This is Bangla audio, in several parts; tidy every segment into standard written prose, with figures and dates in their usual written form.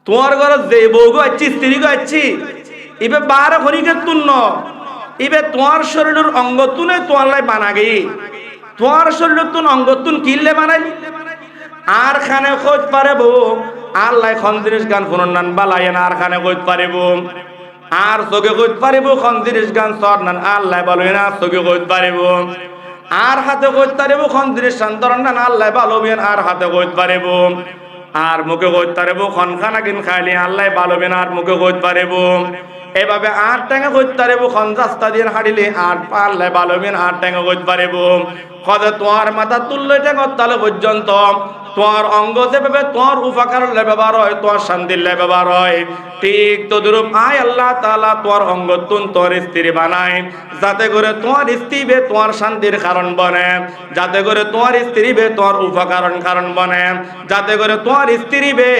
তোমার ঘরে যে বউ গো আছি স্ত্রী গো আছি ইবে 12 হরিকে তুন্ন ইবে তোমার শরীরের অঙ্গ তুনে তোমার লাই বানা গই তোমার শরীরের তুন অঙ্গ তুন কিনলে বানাই আর খানে খোঁজ পারেব আল্লাহ খন্দিরিস গান ফুননান বালাইন আর খানে খোঁজ পারেব আর চোখে খোঁজ পারিব খন্দিরিস গান সরনান আল্লাহ বলবেন আর চোখে খোঁজ পারিব আর হাতে খোঁজ পারিব খন্দিরিস শান্তরনান আল্লাহ বলবেন আর হাতে খোঁজ পারিব আর মুখে খোঁজ পারিব খনখানা কিন খাইলে আল্লাহ বলবেন আর মুখে খোঁজ পারিব এভাবে 8 টাকা খোঁজ পারিব খন রাস্তা দিয়ে হাঁটিলে 8 পা আল্লাহ বলবেন 8 টাকা খোঁজ পারিব কদে তোমার মাথা তুললে টাকা তালে পর্যন্ত তোমার অঙ্গ যেভাবে তোমার উপকার ব্যবহার হয় তোমার শান্তির ব্যবহার হয় ঠিক তদ্রূপ আয় আল্লাহ তাআলা তোমার অঙ্গ তুন তোর স্ত্রী বানায় যাতে করে তোমার স্ত্রী বে তোমার শান্তির কারণ বনে যাতে করে তোমার স্ত্রী বে তোমার উপকারণ কারণ বনে যাতে করে তোমার স্ত্রী বে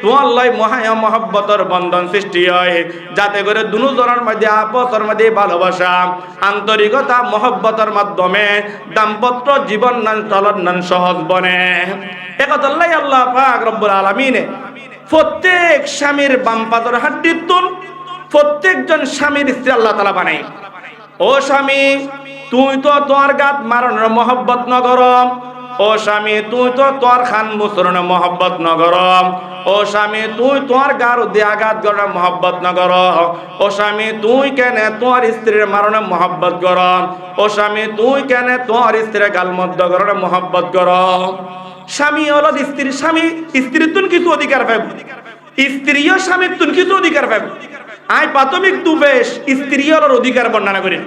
তোমার লাই মহায়া মহব্বতের বন্ধন সৃষ্টি হয় যাতে করে দুজনের মধ্যে আপসের মধ্যে ভালোবাসা আন্তরিকতা মহব্বতের মাধ্যমে দাম্পত্য জীবন নান চলন নান সহজ বনে একতাল্লাই আল্লাহ পাক রব্বুল আলামিন প্রত্যেক স্বামীর বাম পাদর হাড্ডির তুন প্রত্যেকজন স্বামীর স্ত্রী আল্লাহ তাআলা বানায় ও স্বামী তুই তো তোর গাত মারনের মহব্বত নগরম ও স্বামী তুই তো তোর খান মুসরনে মহব্বত নগরম ও স্বামী তুই তোর গার দেয়াঘাত গড়ে মহব্বত নগর ও স্বামী তুই কেনে তোর স্ত্রীর মারণে মহব্বত কর ও স্বামী তুই কেনে তোর স্ত্রীর গালমদ্দ গড়ে মহব্বত কর স্বামী হলো স্ত্রী স্বামী স্ত্রীর তুন কিছু অধিকার পাব স্ত্রীও স্বামীর তুন কিছু অধিকার পাব আই প্রাথমিক দুবেশ স্ত্রী হলোর অধিকার বর্ণনা করি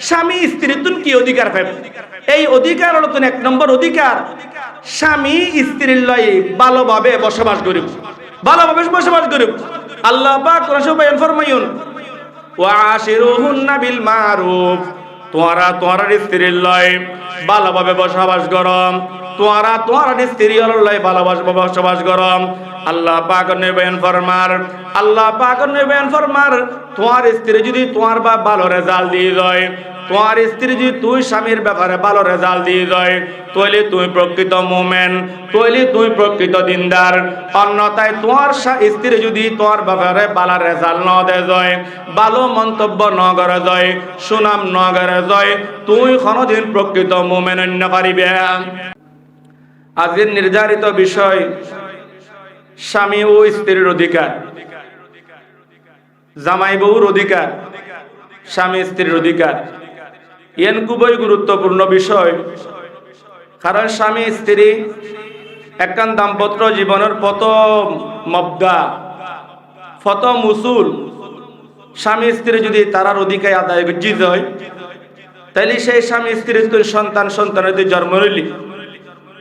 স্বামী স্ত্রীর তুন কি অধিকার পাব এই অধিকার হলো তুন 1 নম্বর অধিকার স্বামী স্ত্রীর লয়ে ভালোভাবে বসবাস করিব ভালোভাবে বসবাস করিব আল্লাহ পাক কোরআনে বয়ান ফরমায়ুন ওয়া আশিরুহুন্না বিল মারুফ তোমরা স্ত্রীর লয়ে ভালোভাবে বসবাস করো তোমরা স্ত্রীর লয়ে ভালোবাসা বসবাস করো আল্লাহ পাক বয়ান ফরমার তোমার স্ত্রী যদি তোমার বা ভালো রেজাল্ট দিয়ে যায় তোমার স্ত্রী যদি তুই স্বামীর ব্যাপারে ভালো রেজাল্ট দিয়ে যায় তাহলে তুই প্রকৃত মুমিন তাহলে তুই প্রকৃত দিনদার অন্যথায় তোমার স্ত্রী যদি তোমার ব্যাপারে ভালো রেজাল্ট না দেয় যায় ভালো মন্তব্য না করে যায় সুনাম না করে যায় তুই কোনোদিন প্রকৃত মুমিন হইতে না পারিবে আজকের নির্ধারিত বিষয় স্বামী ও স্ত্রীর অধিকার জামাই বউর অধিকার স্বামী স্ত্রীর অধিকার এন খুবই গুরুত্বপূর্ণ বিষয় কারণ স্বামী স্ত্রী একখান দাম্পত্য জীবনের প্রথম মবদা প্রথম উসুল স্বামী স্ত্রী যদি তারার অধিকার আদায় জিত হয় তাহলে সেই স্বামী স্ত্রীর তুই সন্তানের তুই জন্ম নিলি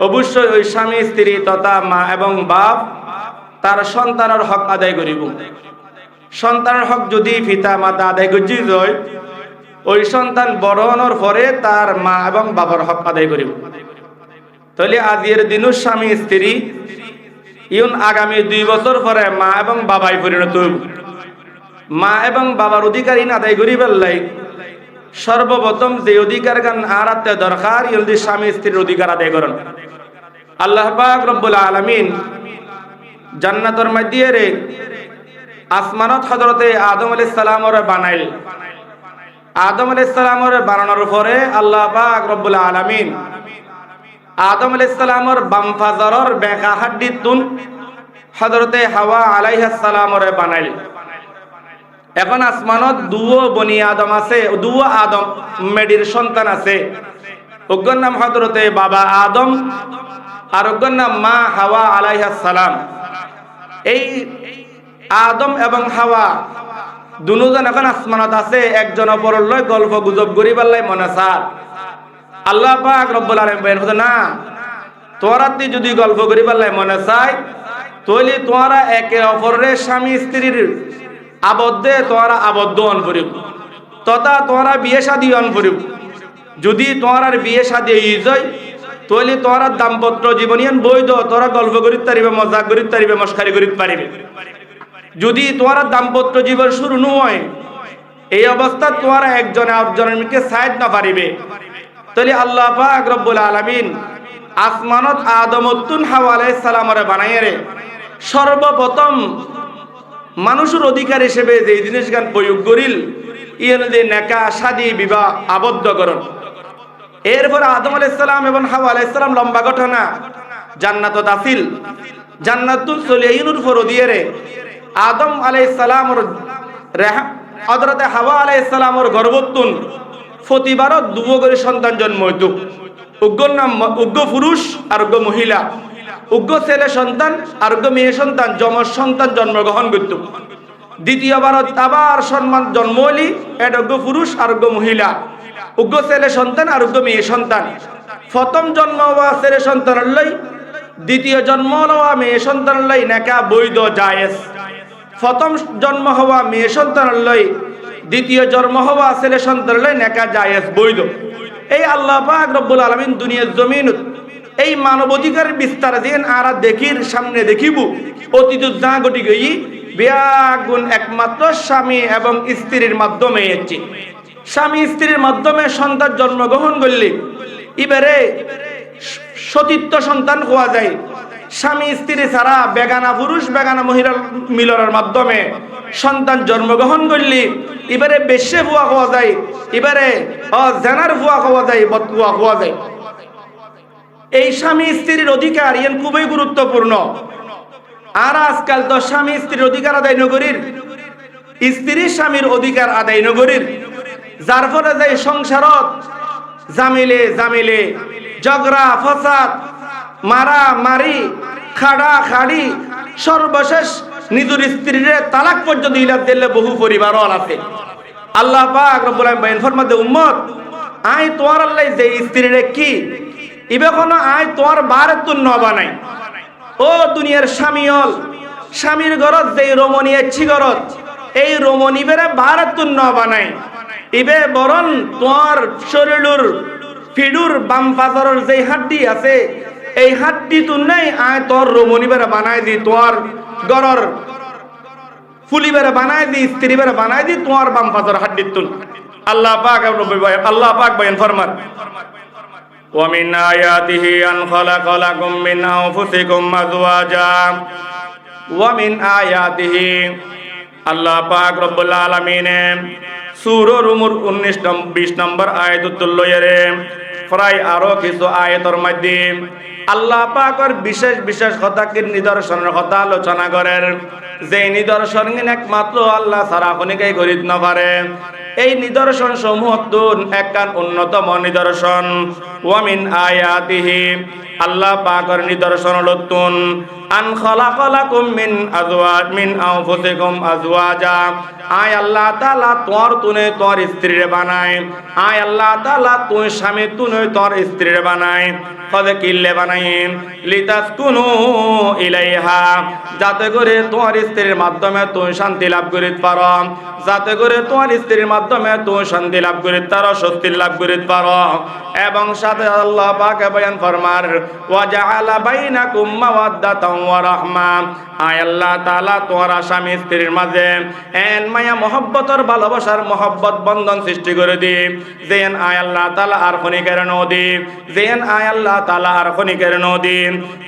অবশ্যই ওই স্বামী স্ত্রী তথা মা এবং বাপ তার সন্তানের হক আদায় করিব সন্তানের হক যদি পিতা মাতা আদায় করছি হয় ওই সন্তান বড় হওয়ার পরে তার মা এবং বাবার হক আদায় করিব তাহলে আজকের দিনও স্বামী স্ত্রী ইউন আগামী 2 বছর পরে মা এবং বাবাই পরিণত হইব মা এবং বাবার অধিকার ইন আদায় করি পেলাই সর্বপ্রথম যে অধিকার গান আর আত্মে দরকার ইউদি স্বামী স্ত্রীর অধিকার আদায় করেন আল্লাহ পাক রব্বুল আলামিন জান্নাতের মধ্যে রে আসমানত হযরতে আদম আলাইহিস সালামরে বানাইল আদম আলাইহিস সালামরে বানানোর পরে আল্লাহ পাক রব্বুল আলামিন আদম আলাইহিস সালামর বাম ফাজরর বেকা হাড্ডি তুন হযরতে হাওয়া আলাইহিস সালামরে বানাইল এখন আসমানত দুও বনি আদম আছে দুও আদম মেডির সন্তান আছে ওগর নাম হযরতে বাবা আদম আর ওগর নাম মা হাওয়া আলাইহিস সালাম এই আদম এবং হাওয়া দুজন এখন আসমানত আছে একজন অপরের লয় গল্প গুজব করিবার লাই মনে চায় আল্লাহ পাক রব্বুল আলামিন বলেন না তোরা যদি গল্প করিবার লাই মনে চায় তাহলে তোরা একে অপরের স্বামী স্ত্রীর আবদ্ধে তোরা আবদ্ধ হন করিব তথা তোরা বিয়ে শাদী হন করিব যদি তোরার বিয়ে শাদী হয়ে যায় তাহলে তোরা দাম্পত্য জীবনিয়ান বৈধ তোরা গল্প করিতে পারিবে মজাক করিতে পারিবে মস্কারি করিতে পারিবে যদি তোরা দাম্পত্য জীবন শুরু নয় এই অবস্থা তোরা একজন আরেকজনকে সাইড না পারিবে তাহলে আল্লাহ পাক রব্বুল আলামিন আসমানত আদম তুন হাওয়া আলাইহিস সালামরে বানাইয়ে রে সর্বপ্রথম মানুষের অধিকার হিসেবে যে জিনিস গান প্রয়োগ করিল ইয়ে নেকা শাদী বিবাহ আবদ্ধকরণ। এরপর আদম আলাইহিস সালাম এবং হাওয়া আলাইহিস সালাম লম্বা ঘটনা জান্নাত দাখিল জান্নাতুল সুলাইনুর ফরদিয়ে রে আদম আলাইহিস সালামর হযরত হাওয়া আলাইহিস সালামর গর্ভতুন প্রতিবারত দুগো করে সন্তান জন্ম হইতো। উগ্র নাম উগ্র পুরুষ আর উগ্র মহিলা, উগ্র ছেলে সন্তান আর উগ্র মেয়ে সন্তান যমজ সন্তান জন্মগ্রহণ করত। দ্বিতীয়বারত আবার সম্মান জন্ম হলি এটা উগ্র পুরুষ আর উগ্র মহিলা, উগ্র ছেলে সন্তান আর উগ্র মেয়ে সন্তান। প্রথম জন্ম হওয়া ছেলে সন্তান লই, দ্বিতীয় জন্ম হওয়া মেয়ে সন্তান লই নেকা বৈধ জায়েজ। প্রথম জন্ম হওয়া মেয়ে সন্তান লই, দ্বিতীয় জন্ম হওয়া ছেলে সন্তান লই নেকা জায়েজ বৈধ। এই আল্লাহ পাক রব্বুল আলামিন দুনিয়ার জমিনত এই মানবাধিকার বিস্তার দিন আর দেখির সামনে দেখিব অতীত যা ঘটি গই বিয়াগুন একমাত্র স্বামী এবং স্ত্রীর মাধ্যমে এসেছে। স্বামী স্ত্রীর মাধ্যমে সন্তান জন্মগ্রহণ করলে এবারে সতীত্ব সন্তান হওয়া যায়। স্বামী স্ত্রী ছাড়া বেগানা পুরুষ বেগানা মহিলার মিলনের মাধ্যমে সন্তান জন্মগ্রহণ করলে এবারে বেশ্যে ভুয়া হওয়া যায়, এবারে জেনার ভুয়া হওয়া যায়, বদভুয়া হওয়া যায়। এই স্বামী স্ত্রীর অধিকার ইয়ান খুবই গুরুত্বপূর্ণ। আর আজকাল তো স্বামী স্ত্রীর অধিকার আদায় নগরীর, স্ত্রী স্বামীর অধিকার আদায় নগরীর, যার ফলে যায় সংসারত জামিলে জামিলে ঝগড়া ফসাদ মারা মারি খাড়া খাড়ি সর্বশেষ নিজের স্ত্রীর তালাক পর্যন্ত ইলাদ দিলে বহু পরিবারও আছে। আল্লাহ পাক রব্বুল আলামিন বলেন ফরমাতে উম্মত আই তোমার আল্লাহ যে স্ত্রীরে কি ইবে কোনো আই তোমার বারে তুন ন বানাই। ও দুনিয়ার স্বামীল স্বামীর ঘরত যে রমণী এচ্ছি ঘরত এই রমণী বেড়ে বারে তুন ন বানাই। ইবে বরং তোমার শরীরের ফিডুর বাম পাজরের যে হাড্ডি আছে এই হাড্ডি তুন নাই আয় তোর রমণী বেড়ে বানাই দি, তোমার ঘরের ফুলি বেড়ে বানাই দি, স্ত্রী বেড়ে বানাই দি তোমার বাম পাজর হাড্ডি তুন। আল্লাহ পাক আল্লাহ পাক বলেন ফরমান ومن آياته أن خلق لكم من أنفسكم أزواجا ومن آياته আল্লাহ পাক রব্বুল আলামিন সূরা রুমের 19-20 নম্বর আয়াতুল লয়েরে প্রায় আরো কিছু আয়াতের মধ্যে আল্লাহ পাকের বিশেষ বিশেষ কথাকে নিদর্শনের কথা আলোচনা করেন। যে নিদর্শন একমাত্র আল্লাহ ছাড়া কোনকেই করিত না পারে। এই নিদর্শন সমূহ একখান অন্যতম নিদর্শন। ওয়ামিন আয়াতিহি আল্লাহ পাকের নিদর্শন লতুন আন খালাকালাকুম মিন আনফুসিকুম আজওয়াজা। আয় আল্লাহ তাআলা তোর তুনে তোর স্ত্রীরে বানায়। আয় আল্লাহ তাআলা তুই স্বামী তুনে তোর স্ত্রীরে বানায়। কদে কিল্লে বানাই লিতাসকুনু ইলাইহা, যাতে করে তোমার স্ত্রীর মাধ্যমে তুই শান্তি লাভ করিতে পারো, যাতে করে তোমার স্ত্রীর মাধ্যমে তুই শান্তি লাভ করিতে পারো, স্বস্তি লাভ করিতে পারো। এবং সাথে আল্লাহ পাক বয়ান ফরমার ওয়া জাআলা বাইনাকুম মাওয়াদ্দাতাও ওয়া রাহমা। আয় আল্লাহ তাআলা তোমার স্বামী স্ত্রীর মাঝে এন মায়া মহব্বতর ভালোবাসার মহব্বত বন্ধন সৃষ্টি করে দি। যেন আয় আল্লাহ তাআলা আর খনিকের নদী, যেন আয় আল্লাহ তাআলা আর খনিকের নদী।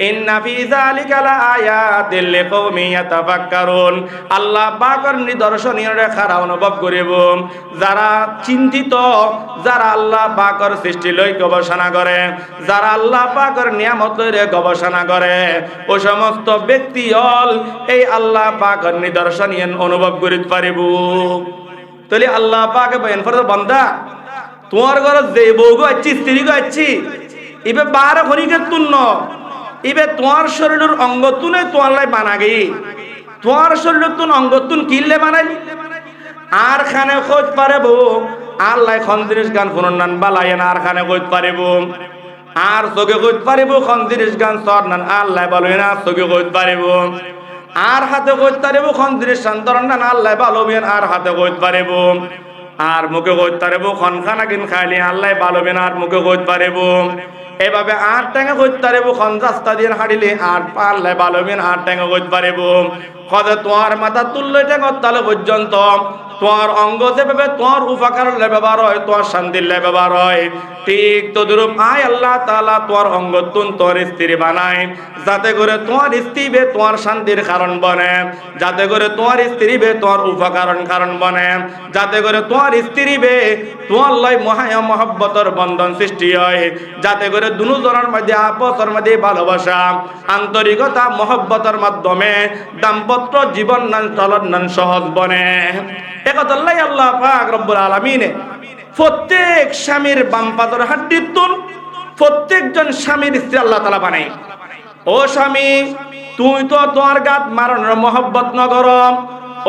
ইন্না ফি যালিকা লাআয়াতিল লিকওমি ইয়াতাফাক্কারুন। আল্লাহ পাকের নিদর্শনীয় রেখারা অনুভব করিব যারা চিন্তিত, যারা আল্লাহ পাকের সৃষ্টি লই গবেষণা করে, যারা আল্লাহ পাকের নিয়ামত লইরে গবেষণা করে, ও সমস্ত ব্যক্তি এই আল্লাহ পাকের নিদর্শন অনুভব করিতে পারিব। তাহলে আল্লাহ পাকে বলেন ফরজ বান্দা তোমার ঘর যে বউ গো আছি স্ত্রী গো আছি ইবে বারে খনিকে তুন্ন ইবে তোমার শরীরের অঙ্গ তুনে তোমার লাই বানাগি। তোমার শরীরের তুন অঙ্গ তুন কিনলে বানাই আর খানে খোঁজ পারেব আল্লাহ খন্দিরিস গান ফুননান বালাই না আর খানে খোঁজ পারিব। আর চোখে কইতে পারিব খন্দিরিস গান সর নান আল্লাহ বলবে না চোখে কইতে পারিব। আর হাতে কইতে পারিব খন্দিরিস শান্তর নান আল্লাহ বলবেন আর হাতে কইতে পারিব। আর মুখে কইতে পারিব খনখানা কিন খাইলে আল্লাহ বলবেন আর মুখে কইতে পারিব। এভাবে আর ট্যাঙ্গে কইতে পারিব খন রাস্তা দিয়ে হাঁটিলে আর আল্লাহ বলবেন আর ট্যাঙ্গে কইতে পারিব। কদে তোমার মাথা তুললে ট্যাঙ্গর তালে পর্যন্ত তোমার অঙ্গ যেভাবে তোমার উপকার ব্যবহার হয়, তোমার শান্তির ব্যবহার হয়, ঠিক তদ্রূপ আয় আল্লাহ তাআলা তোমার অঙ্গতুন তোমার স্ত্রী বানায়, যাতে করে তোমার স্ত্রী বে তোমার শান্তির কারণ বনে, যাতে করে তোমার স্ত্রী বে তোমার উপকারণ কারণ বনে, যাতে করে তোমার স্ত্রী বে তোমার লাই মহায়া মহব্বতর বন্ধন সৃষ্টি হয়, যাতে করে দুনো জনের মধ্যে আপসের মধ্যে ভালোবাসা আন্তরিকতা মহব্বতের মাধ্যমে দাম্পত্য জীবন চলন সহজ বনে। একতাল্লাই আল্লাহ পাক রব্বুল আলামিনে প্রত্যেক স্বামীর বাম পাদর হাড্ডির তুল প্রত্যেকজন স্বামীর স্ত্রী আল্লাহ তাআলা বানায়। ও স্বামী, তুই তো তোর গাত মারণের মহব্বত নগরম,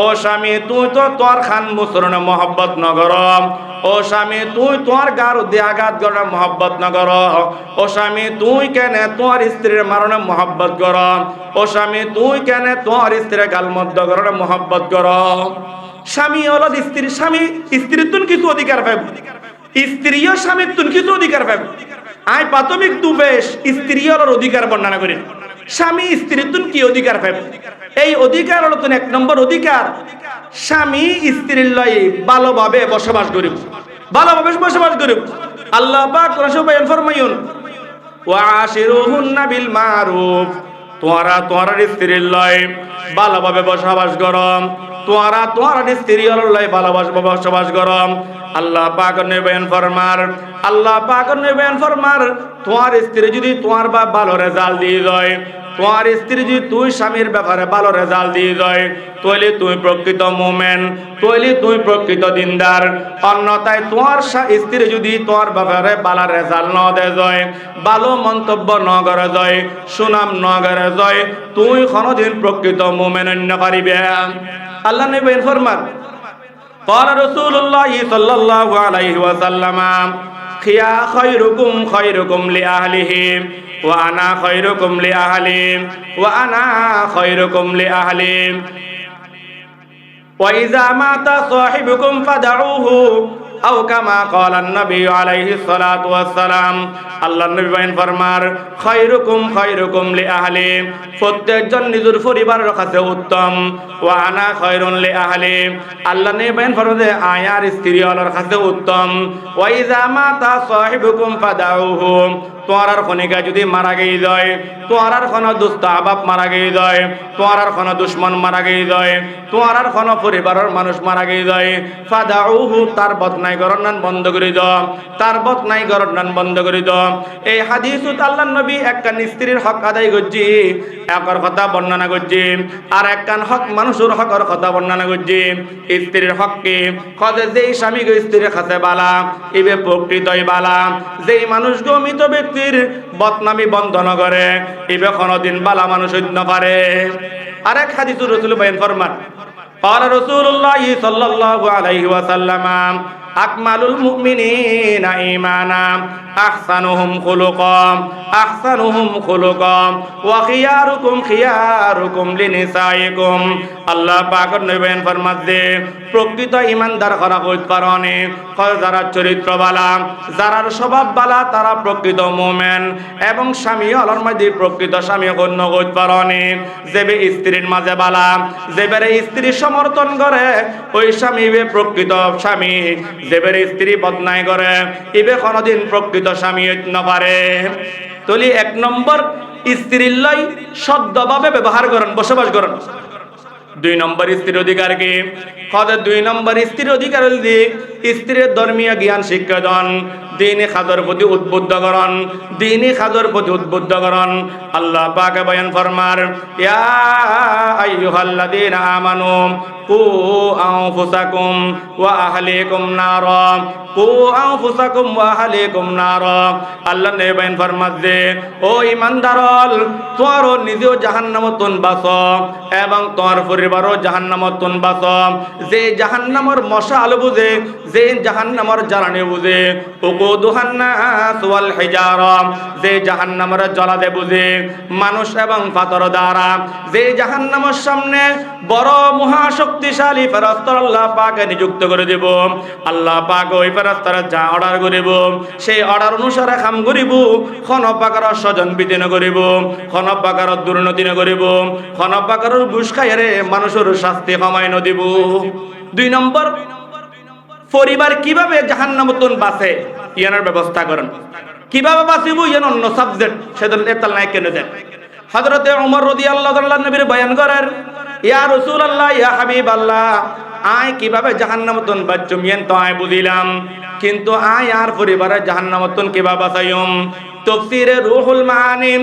ও স্বামী তুই তো তোর খান মুসরণের মহব্বত নগরম, ও স্বামী তুই তোর গার দেয়াঘাত গড়ার মহব্বত নগর, ও স্বামী তুই কেনে তোর স্ত্রীর মারণে মহব্বত কর, ও স্বামী তুই কেনে তোর স্ত্রীর গাল মধ্য গড়ার মহব্বত কর। স্বামী হলো স্ত্রী, স্বামী স্ত্রীর তুন কিছু অধিকার পাব, স্ত্রীও স্বামীর তুন কিছু অধিকার পাব। আই প্রাথমিক দুবেশ স্ত্রী হলোর অধিকার বর্ণনা করি, স্বামী স্ত্রীর তুন কি অধিকার পাব। এই অধিকার হলো তুন এক নম্বর অধিকার, স্বামী স্ত্রীর লয়ে ভালোভাবে বসবাস করিব, ভালোভাবে বসবাস করিব। আল্লাহ পাক কোরআনে বয়ান ফরমায়ুন, ওয়া আশিরুহুন্না বিল মারুফ, তোমরা স্ত্রীর লয়ে ভালোভাবে বসবাস করো, তোমরা স্ত্রীর লয়ে ভালোবাসা বসবাস করো। আল্লাহ পাক বয়ান ফরমার, আল্লাহ পাক বয়ান ফরমার, তোমার স্ত্রী যদি তোমার বা ভালো রেজাল্ট দিয়ে যায়, তোমার স্ত্রী যদি তুই স্বামীর ব্যাপারে ভালো রেজাল্ট দিয়ে যায়, তাহলে তুই প্রকৃত মুমিন, তাহলে তুই প্রকৃত দিনদার। অন্যথায় তোমার স্ত্রী যদি তোমার ব্যাপারে ভালো রেজাল্ট ন দে যায়, ভালো মন্তব্য ন করে যায়, সুনাম ন করে যায়, তুই কোনদিন প্রকৃত মুমিন হইতে পারিবে। আল্লাহ নবী ফরমান, قال رسول الله صلى الله عليه وسلم خيركم خيركم لأهله وأنا خيركم لأهلي وأنا خيركم لأهلي وإذا مات صاحبكم فدعوه أو كما قال النبي عليه الصلاة والسلام। আল্লাহ নবী ফরমার, খায়রুকুম খায়রুকুম লিআহলি, প্রত্যেকজন নিজের পরিবারের কাছে উত্তম, ওয়া আনা খায়রুন লিআহলি, আল্লাহ নবী ফরমাতে আয়ার স্ত্রী হলোর কাছে উত্তম। ওয়া ইযা মাতা সাহিবুকুম ফাদাউহু, তোমার খনিকা যদি মারা গিয়ে যায়, তোমার কোনো দুষ্ট আবাব মারা গিয়ে যায়, তোমার কোনো দুশ্মন মারা গিয়ে যায়, তোমার কোনো পরিবারের মানুষ মারা গিয়ে যায়, ফাদাউহু, তার বদনাই গরনান বন্ধ করে দাও, তার বদনাই গরনান বন্ধ করে দাও। এই হাদিসুত আল্লাহর নবী একখান স্ত্রীর হক আদায় করছি, একর কথা বর্ণনা করছি, আর একখান হক মানুষের হকর কথা বর্ণনা করছি। স্ত্রীর হককে কদে যেই স্বামী গো স্ত্রীর কাছে বালা, ইবে প্রকৃতই বালা, যেই মানুষ গো মৃত ব্যক্তির বদনামি বন্ধ ন করে, ইবে কোনদিন বালা মানুষ হইতে না পারে। আরেক হাদিসুর রাসূল বয়ান ফরমান, قال رسول الله صلى الله عليه وسلم আকমালুল মুমিনিনা ঈমানা আহসানুহুম খুলুকা আহসানুহুম খুলুকা ওয়া খিয়ারুকুম খিয়ারুকুম লিনিসাইকুম। আল্লাহ পাক নবী ফরমাতে, প্রকৃত ঈমানদার হওয়ার কারণে যারা চরিত্র বালা, যারা স্বভাব বালা, তারা প্রকৃত মুমিন এবং স্বামী হলোর মধ্যে প্রকৃত স্বামী গণ্য হইতে পারে। যেবে স্ত্রীর মাঝে বালা, যেবারে স্ত্রী সমর্থন করে, ওই স্বামী প্রকৃত স্বামী। যেবারে স্ত্রী বদনাই করে, ইবে কোনদিন প্রকৃত স্বামী হইতে না পারে। তলি এক নম্বর, স্ত্রীর লই সদ্যভাবে ব্যবহার করেন, বসবাস করেন। দুই নম্বর স্ত্রীর অধিকার কি? দুই নম্বর স্ত্রীর অধিকার দিক স্ত্রীর ধর্মীয় জ্ঞান শিক্ষা দেন, দ্বীনি খাদর প্রতি উদ্বুদ্ধ করন, দ্বীনি খাদর প্রতি উদ্বুদ্ধ করন। আল্লাহ পাক বয়ান ফরমার, ইয়া আইয়ুহাল্লাযীনা আমানু কু আনফুসাকুম ওয়া আহলিকুম নারা, কু আনফুসাকুম ওয়া আহলিকুম নারা। আল্লাহ নবী বয়ান ফরমাতে, ও ঈমানদারল, তোমরা নিজেও জাহান্নামতন বাঁচো এবং তোমার পরিবারও জাহান্নামতন বাঁচো। যে জাহান্নামের মশাল বুঝে, যে জাহান্নামের জ্বালানি বুঝে, উকুদুহান নাস ওয়াল হিজারা, যে জাহান্নামের জ্বালাতে বুঝে মানুষ এবং পাথর দ্বারা, যে জাহান্নামের সামনে বড় মহাশক্তিশালী ফেরেশতা আল্লাহ পাক নিযুক্ত করে দেব। আল্লাহ পাক ওই ফেরেশতারা যা অর্ডার করিব, সেই অর্ডার অনুসারে কাম করিব। কোন প্রকারের স্বজন বিধি না করিব, কোন প্রকারের দুর্নীতি না করিব, কোন প্রকারের ঘুষ খাইরে মানুষের শাস্তি কমাই ন দিব। 2 নম্বর পরিবার কিভাবে জাহান্নামতন বাঁচে ইয়ানোর ব্যবস্থা করেন, কিভাবে বাঁচিব ইয়ান অন্য সাবজেক্ট সেদিন এতাল নাই কেন দেন। হযরতে ওমর রাদিয়াল্লাহু তাআলা নবীর বয়ান করেন, ইয়া রাসূলুল্লাহ ইয়া হাবিবাল্লাহ, আয় কিভাবে জাহান্নামতন বাঁচুম ইয়ান তো আয় বুঝিলাম, কিন্তু আয় আর পরিবারের জাহান্নামতন কিভাবে বাঁচাইম। তাফসীরে রুহুল মাআনি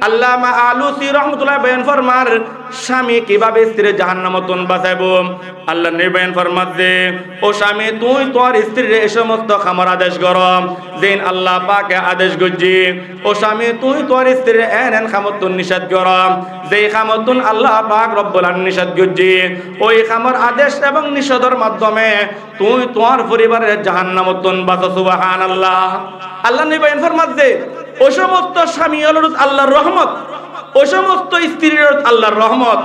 আল্লামা আলুসি রাহমাতুল্লাহ বয়ান ফরমার, স্বামী কিভাবে স্ত্রীর জাহান্নামতন বাঁচাইবো। আল্লাহ নবী বয়ান ফরমাতে, ও স্বামী তুই তোর স্ত্রীর এই সমস্ত খামর আদেশ কর যেন আল্লাহ পাকে আদেশ করছি। ও স্বামী তুই তোর স্ত্রীর এন খামতন নিষেধ কর যেই খামতন আল্লাহ পাক রব্বুল আলামিন নিষেধ করছি। ওই খামর আদেশ এবং নিষেধের মাধ্যমে তুই তোর পরিবারের জাহান্নামতন বাঁচো। সুবহানাল্লাহ। আল্লাহ নবী বয়ান ফরমাতে, ও সমস্ত স্বামী হল আল্লাহর রহমত, ও সমস্ত স্ত্রীর আল্লাহর রহমত।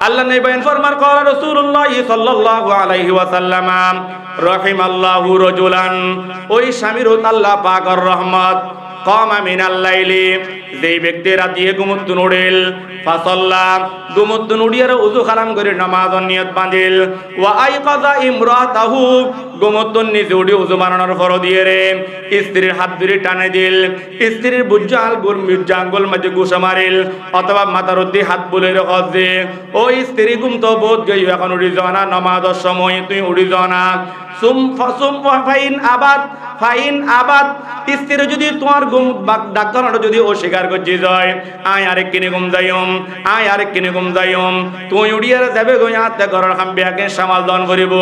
আল্লাহ নবী বয়ান ফরমার, ক্বালা রাসূলুল্লাহ সাল্লাল্লাহু আলাইহি ওয়াসাল্লাম, রাহিমাল্লাহু রাজুলান, ওই স্বামীর আল্লাহ পাকের রহমত। কামা মিনাল লাইলি, যেই ব্যক্তি রাতিয়ে ঘুমুত নুড়িল, ফাসাল্লা ঘুমুত নুড়িয়ার ওযু খালাম করে নামাজের নিয়ত বাঁধিল, ওয়া আইকাযা ইমরাতাহু ঘুমুত নিজে উঠে ওযু বানানোর ফর দিয়ে রে স্ত্রীর হাত ধরে টানে দিল, স্ত্রীর বুজ্জাল গোল মির্জা আঙ্গুল মাঝে গুসা মারিল অথবা মাথার উদ্দি হাত বুলে রেখে দে। ওই স্ত্রী ঘুম তো বোধ গই এখন উড়ি যাও না, নামাজের সময় তুই উড়ি যাও না। ফাইন আবাদ, স্ত্রী যদি তোমার ঘুম ডাক্তার যদি অস্বীকার করছি যায়, আয় আরেক কিনে ঘুম যাইম, আয় আরেক কিনে ঘুম যাইম, তুই উড়িয়ার যাবে গই হাতে ঘরের খাম্বিয়াকে সামাল দান করিব।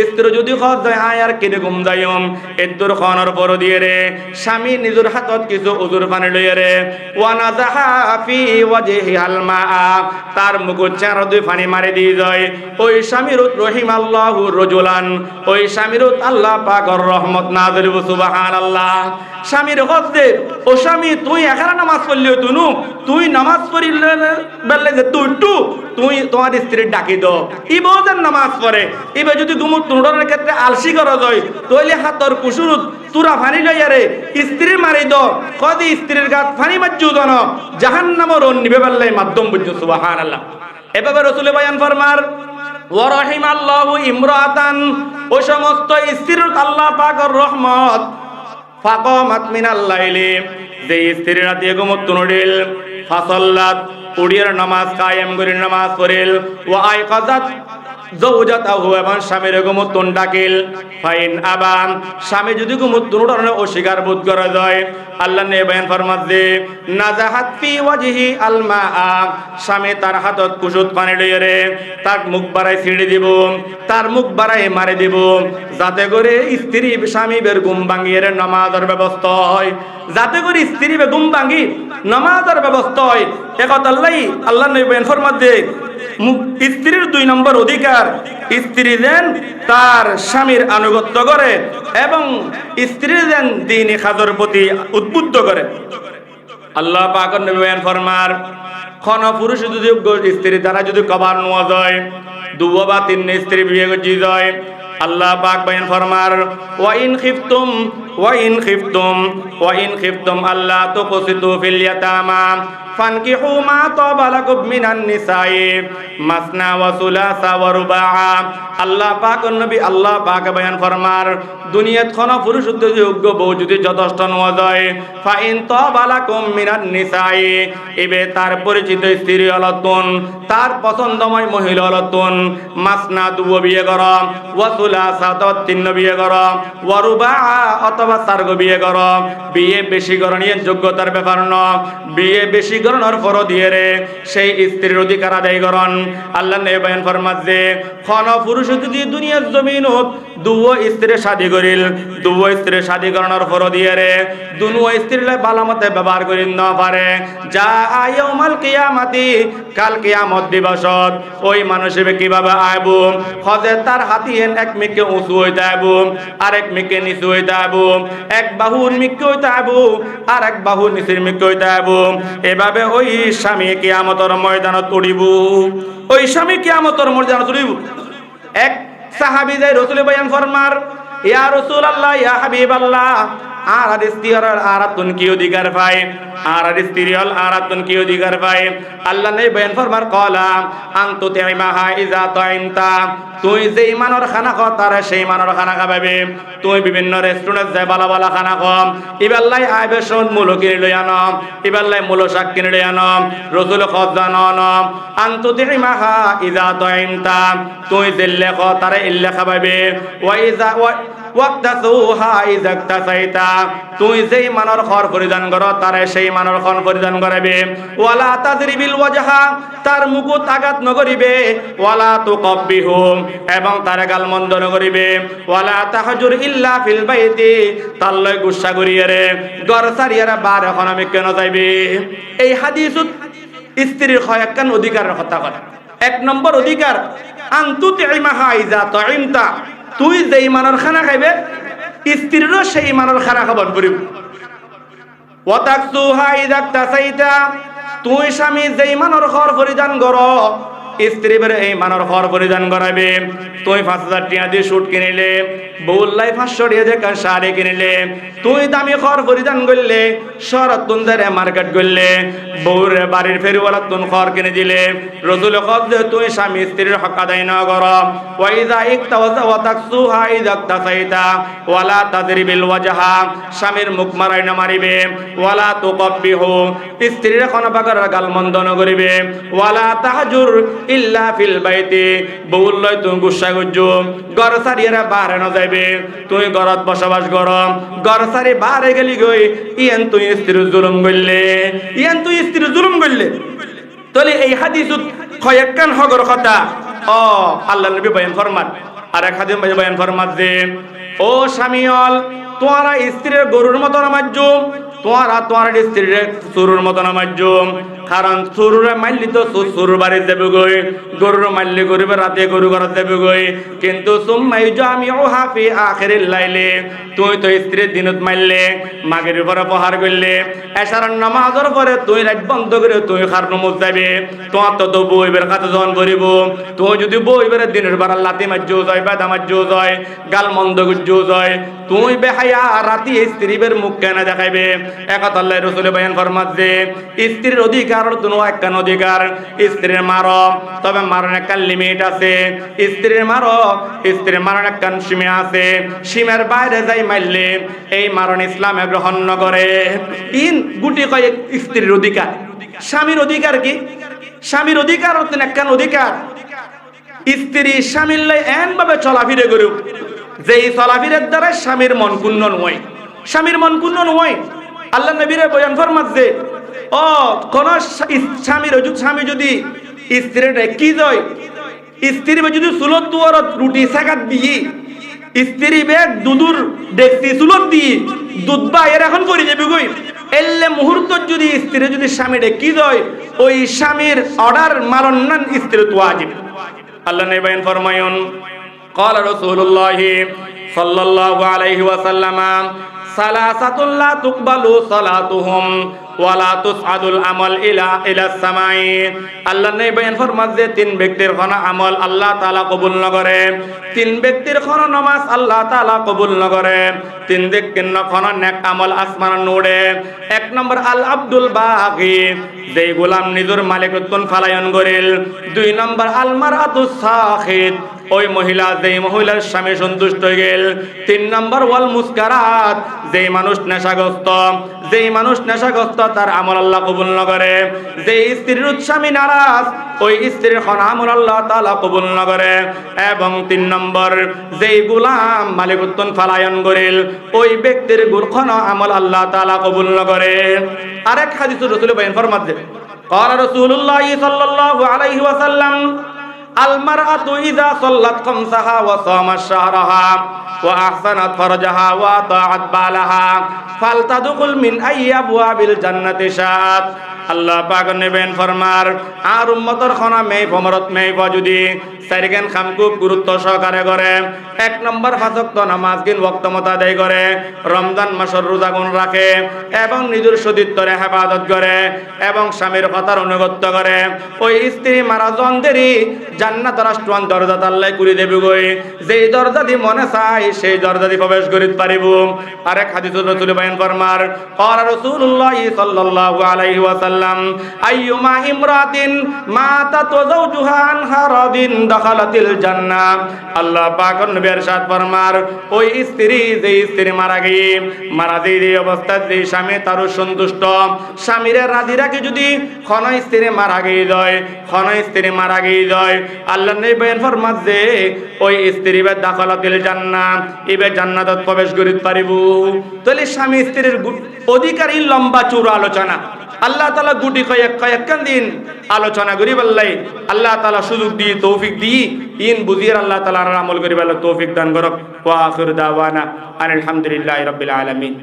স্ত্রী যদি খত যায় আয় আর কিনে ঘুম যাইম, এদুর খানোর পর দিয়ে রে স্বামী নিজের হাতত কিছু উজুর পানি লইয়া রে ওয়ানাজাহা ফি ওয়াজহি আল মা, তার মুখ চার দুই পানি মারি দিয়ে যায়। ওই স্বামীর রহিমাল্লাহু রাজুলান, ওই স্বামীর আল্লাহ পাকের রহমত নাযিল। সুবহানাল্লাহ। স্বামীর হজে, ও স্বামী তুই এখানে নামাজ পড়লিও তুনু, তুই নামাজ পড়িলে বললে যে তুই তোমার স্ত্রীর ডাকি দাও, ইবোদের নামাজ পড়ে। এবার যদি গুমুর তুড়নের ক্ষেত্রে আলসি করা যায়, তইলে হাতর কুসুরুত তুরা ফানি লইয়া রে স্ত্রী মারি দাও, কদি স্ত্রীর গাত ফানি মাজ্জু দন জাহান্নামের নিবে বললে মাধ্যম বুঝছো। সুবহানাল্লাহ। এভাবে রাসূল বয়ান ফরমার, ওয়া রাহিমাল্লাহু ইমরাতান, ও সমস্ত স্ত্রীর আল্লাহ পাকের রহমত। ফাকামাত মিনাল লাইলি, যে স্ত্রী রাতে ঘুমত নড়িল, ফাসাল্লাত উড়িয়ার নামাজ কায়েম করে নামাজ পড়িল, ওয়া আইকাযাত যাওজাতাহু, এবং স্বামীর ঘুমত ডাকিল। ফাইন আবান, স্বামী যদি ঘুমত নড়নে অস্বীকার বোধ করা যায়, আল্লাহ নে বয়ান ফরমাতে, নাজাহাত ফি ওয়াজহি আল মা, স্বামী তার হাতত কুসুত পানি লইয়া রে তার মুখ বাড়াই ছিড়ে দিব, তার মুখ বাড়াই মারি দিব, যাতে করে স্ত্রী স্বামী বের ঘুম ভাঙিয়ে নামাজের ব্যবস্থা হয়, যাতে করে স্ত্রী বে ঘুম ভাঙি নামাজের ব্যবস্থা হয়। একথা আল্লাহ নবী বয়ান ফরমাতে, স্ত্রীর 2 নম্বর অধিকার, স্ত্রী যেন তার স্বামীর আনুগত্য করে এবং স্ত্রী যেন দ্বীনি কাজের প্রতি উদ্বুদ্ধ করে। আল্লাহ পাকের নবী বয়ান ফরমার, কোন পুরুষ যদি স্ত্রী দ্বারা যদি কবার নেওয়া যায়, 2 বা 3 স্ত্রী বিয়ে করতে যায়, আল্লাহ পাক বয়ান ফরমার, ওয়া ইন খিফতুম আল্লাহ তুকসিতু ফিল ইয়াতামা ফানকিহু মা তাবা লাকুম মিনান নিসাই মাসনা ওয়া সুলাসা ওয়া রুবা। আল্লাহ পাক নবী আল্লাহ পাক বয়ান ফরমার, দুনিয়াত কোন পুরুষ যোগ্য বউ যদি যথেষ্ট নওয়া যায়, ফাইন তাবা লাকুম মিনান নিসাই, এবে তার পরিচিত স্ত্রী হলতুন, তার পছন্দময় মহিলা হলতুন, মাসনা 2 বিয়ে কর, ওয়া সুলাসা 3 বিয়ে কর, ওয়া রুবা অথবা 4 বিয়ে কর। বিয়ে বেশি করণীয় যোগ্যতার ব্যাপার ন, বিয়ে বেশি করণের পর দিয়ে রে সেই স্ত্রীর অধিকার আদায় করন। আল্লাহ নবী বয়ান ফরমাতে, কোন পুরুষ যদি দুনিয়ার জমিনত 2 স্ত্রী শাদী করিল, 2 স্ত্রী শাদী করণের পর দিয়ে রে 2 স্ত্রীলে ভালোমতে ব্যবহার করি না পারে, যা ইয়াউমাল কিয়ামতি, কাল কিয়ামত দিবসত ওই মানুষের কিভাবে আইব, খজে তার হাতিয়েন এক মিকে উঁচু হইতে আইব, আরেক মিকে নিচু হইতে আইব, এক বাহুর মিকে হইতে আইব, আর এক বাহুর নিচের মিকে হইতে আইব। এভাবে ওই স্বামী কিয়ামতের ময়দানত উঠিব, ওই স্বামী কিয়ামতের ময়দানত উঠিব। এক সাহাবী যাই রাসূল বয়ান ফরমার, ইয়া রাসূলুল্লাহ ইয়া হাবিবাল্লাহ, আর স্ত্রী আর তুন কি অধিকার পায়, আর স্ত্রী হল আর তুন কি অধিকার পায়। আল্লাহ নেই বয়ান ফরমার কলা আনতু তাইমাহা ইজা তাইনতা, তুই যেই মানর খানা খ তার সেই মানর খানা খাবাবে। তুই বিভিন্ন রেস্টুরেন্ট যায় বালা বালা খানা খাম, ইবাল্লাই আইবে শোন মূলো কিনে লই আনম, ইবাল্লাই মূলো শাক কিনে লই আনম। রসুল খজান আনতু তাইমাহা ইজা তাইনতা, তুই দিল্লে খ তারে ইল্লে খাবাবে। ওয়াইজা ওয়াক্তাসুহা ইযাক্তাসাইতা, তুই যেই মানর খর পরিধান কর তারে সেই মানর খন পরিধান করাবে। ওয়ালা তাজরিবিল ওয়াজহা, তার মুকুট আঘাত নকরিবে। ওয়ালা তুকব্বিহু, এবং তার গাল মন্দ নকরিবে। ওয়ালা তাহজুর ইল্লা ফিল বাইতি, তার লয় গুসা করিয়ে রে ঘর সারিয়ারা বার এখন আমি কেন যাইবে। এই হাদিসত স্ত্রীর কয়েকখান অধিকারের কথা কয়। এক নম্বর অধিকার আনতু তাইমাহা ইজা তাইমতা, তুই যেই মানর খানা খাইবে স্ত্রীরও সেই মানর খানা খাবার করিব। ওয়াতাকসুহা ইযাক্তাসাইতা, তুই স্বামী যেই মানর খর পরিধান কর স্ত্রী বের এই মানর খর পরিধান করাবে। তুই ৫,০০০ টাকা দিয়ে শুট কিনিলে, বউল্লাই ৫০০ টাকা দিয়ে শাড়ি কিনিলে, তুই দামি খর পরিধান করলে, শরৎ তুনদারে মার্কেট করলে, বউর বাড়ির ফেরিওয়ালা তুন খর কিনে দিলে। রসুল কদ তুই স্বামী স্ত্রীর হক আদায় না কর। ওয়াইজা ইকতাওয়াজা ওয়াতাকসুহা ইযাক্তাসাইতা ওয়ালা তাজরিবিল ওয়াজহা, স্বামীর মুখ মারাই না মারিবে। ওয়ালা তুকব্বিহু, স্ত্রীর কোন প্রকার গাল মন্দ ন করিবে। ওয়ালা তাহজুর ইল্লা ফিল বাইতি, বউল লয় তুই গুসা গুজু ঘর সারিয়ারা বাহারে ন যাইবে। তুই ঘরত বসবাস কর, ঘর সারি বাহারে গেলি গই ইয়ান তুই স্ত্রীর জুলুম করলে, ইয়ান তুই স্ত্রীর জুলুম করলে। তাহলে এই হাদিসত কয়েকখান হগর কথা ও আল্লাহ নবী বয়ান ফরমান। আর এক হাদিস বয়ান ফরমাত যে ও স্বামীল, তোমরা স্ত্রীর গরুর মতো নামাজ্জু, তোমরা তোমার স্ত্রীর চুরুর মতো নামাজ্জু। কারণ চুরুরে মারলি তো চুরুর বাড়ি যাবে গই, গরুর মারলি গরিবের রাতে গরু ঘর যাবে গই। কিন্তু সুম্মাই জামিউহা ফি আখিরিল লাইলি, তুই তো স্ত্রীর দিনত মারলে, মাগরিবের পরে প্রহার করলে, এশারার নামাজের পরে তুই রাত বন্ধ করে তুই খার নমজ যাবে। তোমার তো বইবের কাছে জন করিব। তুই যদি বইবের দিনের বেলা লাতি মারজো যায়, বাদা মারজো যায়, গাল মন্দ গুজো যায়, তুই বেহায়া রাতি স্ত্রীর মুখ কেন দেখাইবে। একথা আল্লাহ রাসূল বয়ান ফরমাত যে স্ত্রীর অধিকার দুনো একখান অধিকার। স্ত্রীর মারো, তবে মারণ একখান লিমিট আছে। স্ত্রীর মারো, স্ত্রীর মারণ একখান সীমা আছে। সীমার বাইরে যাই মারলে এই মারণ ইসলামে গ্রহণ ন করে। ইন গুটি কয়েক স্ত্রীর অধিকার। স্বামীর অধিকার কি? স্বামীর অধিকার হচ্ছে একখান অধিকার স্ত্রী স্বামীর লাই এন ভাবে চলাফিরে করুক যেই চলাফিরের দ্বারা স্বামীর মন পূর্ণ নয়, স্বামীর মন পূর্ণ নয়। আল্লাহ নবীরে বয়ান ফরমাচ্ছে ও কোন স্বামী যদি স্ত্রীটা কি যায়, স্ত্রী যদি চুলত দুয়ারত রুটি সাকাত দিয়ে স্ত্রী বেগ দুধুর দেখছি চুলত দিয়ে দুধ বা এর এখন করে যাবে গই এলে মুহূর্ত যদি স্ত্রী যদি স্বামীটা কি যায় ওই স্বামীর অর্ডার মানন না স্ত্রী তো ওয়াজিব। আল্লাহ নবী বয়ান ফরমায়ুন قال رسول الله صلى الله عليه وسلم সালাসাতুল লা তুকবালু সালাতুহুম ওয়ালা তুসআদুল আমাল ইলা সামাই। আল্লাহ নবী বয়ান ফরমাচ্ছে তিন ব্যক্তির কোন আমল আল্লাহ তাআলা কবুল না করে, তিন ব্যক্তির কোন নামাজ আল্লাহ তাআলা কবুল না করে, তিন ব্যক্তির কোন নেক আমল আসমান নোড়ে। এক নম্বর আল আব্দুল বাগী, যেই গোলাম নিজের মালিকত্ব ফালায়ন করিল। দুই নম্বর আল মারআতুস সাখিত, ওই মহিলা যেই মহিলার স্বামী সন্তুষ্ট হয়ে গেল। তিন নম্বর ওয়াল মুসকারাত, যেই মানুষ নেশাগ্রস্ত, যেই মানুষ নেশাগ্রস্ত তার আমল আল্লাহ কবুল না করে। যেই স্ত্রীর স্বামী নারাজ ওই স্ত্রীর কোন আমল আল্লাহ তাআলা কবুল না করে। এবং তিন নম্বর যেই গোলাম মালিকত্ব ফালায়ন করিল ওই ব্যক্তির কোন আমল আল্লাহ তাআলা কবুল না করে। আরেক হাদিস রাসূল বয়ান ফরমাতে قال رسول الله صلى الله عليه وسلم المرأة إذا صلت خمسها وصامت شهرها وأحسنت فرجها وأطاعت بالها فلتدخل من أي أبواب الجنة شاءت। আল্লাহ পাক নেবেন ফরমার আর উম্মতর খানা মেয়ে ভমরত মেয়ে যদি সাইরগান খাম খুব গুরুত্ব সহকারে করে। 1 নম্বর 5 ওয়াক্ত নামাজ কিন ওয়াক্ত মতো আদায় করে, রমজান মাসের রোজা গুণ রাখে এবং নিজের সতীত্বরে হেফাজত করে এবং স্বামীর কথার অনুগত্য করে। ওই স্ত্রী মারা জনদেরই জান্নাত রাষ্ট্রওয়ান দরজা আল্লাহ করে দেবে গই, যেই দরজা দি মনে চাই সেই দরজা দি প্রবেশ করিতে পারিব। আরেক হাদিস রাসূল বয়ান ফরমার, ক্বালা রাসূলুল্লাহ সাল্লাল্লাহু আলাইহি ওয়াসাল্লাম, আইয়ুমা ইমরাতিন মাতাত ওয়া যাওজুহা আনহা রাদিন দাখালাতিল জান্নাহ। আল্লাহ পাকের নবী ইরশাদ ফরমার, ওই স্ত্রী যেই স্ত্রী মারা গই, মারা যেই অবস্থা যেই স্বামী তার সন্তুষ্ট, স্বামীর রাজি রাখি যদি কোন স্ত্রী মারা গই যায়, কোন স্ত্রী মারা গই যায়, আল্লাহ নবী বয়ান ফরমার যে ওই স্ত্রী বে দাখালাতিল জান্নাহ, ইবে জান্নাতত প্রবেশ করিতে পারিব। তাহলে স্বামী স্ত্রীর অধিকারী লম্বা চূড়া আলোচনা আল্লাহ তাআলা গুটি কয়েকখান দিন আলোচনা করি বললাই আল্লাহ তাআলা সুযোগ দি তৌফিক দি ইন বুঝিয়ে আল্লাহ তাআলার আমল করি বলে তৌফিক দান করক। ওয়া আখির দাওয়ানা আলহামদুলিল্লাহি রাব্বিল আলামিন।